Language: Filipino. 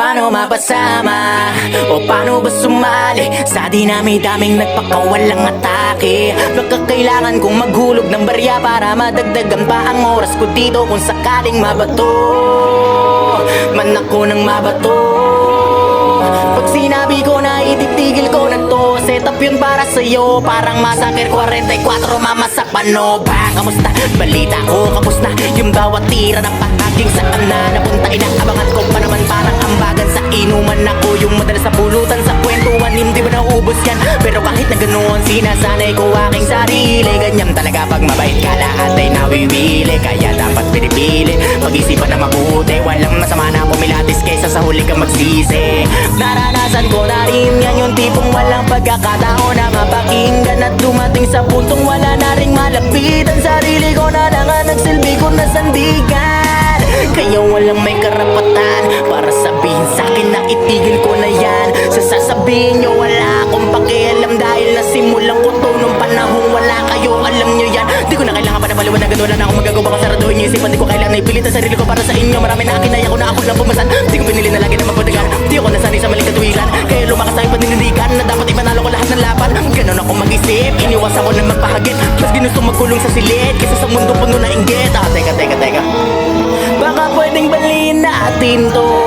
paano mapasama? O paano ba sumali sa dinami-daming nagpakawalang atake? Baka kailangan kong maghulog ng barya para madagdagan pa ang oras ko dito kung sakaling mabato man ako ng mabato. Pag sinabi ko na ititigil ko na to, set up yun para sa'yo. Parang Massacre 44, mamasak pano. Bang, kamusta? Balita ko, kapos na yung bawat tira ng pahaging saan na napunta. Inaabangan ko pa naman parang ambagan sa inuman. Ako yung madalas sa pulutan sa kwentuhan, hindi ba naubos yan? Pero kahit na ganoon, sinasanay ko aking sarili. Ganyan talaga pag mabait ka, lahat ay nawiwili. Kaya dapat pinipili, pag-isipan na mabuti. Walang masama na pumilatis kaysa sa huli kang magsisi. Naranasan ko na rin yan, yung tipong walang pagkakataon na mapakinggan. At dumating sa puntong wala na ring malapitan. Sarili ko na lang ang nagsilbi ko na sandigan. Kaya walang may karapatan para sabihin sa'kin na itigil ko na yan. Sasabihin nyo wala akong pakialam, dahil nasimulan ko to nung panahong wala kayo. Alam nyo yan, di ko na kailangan pa na paliwanagan. Wala na akong magagawa, kasaraduhin nyo isipan. Di ko kailangan ipilit ang sarili ko para sa inyo. Marami na akin, ko na ako lang pumasan. Di ko pinili na lagi na magpadagan. Di ako nasanay sa maling katuwiran, kaya lumakas ang paninindigan na dapat ipanalo ko lahat ng laban. Ganon ako mag-isip, iniwas ako na magpahagit. Mas ginusto magkulong sa silid kaysa sa mundo puno na inggit. Teka, baka pwedeng baliin natin to.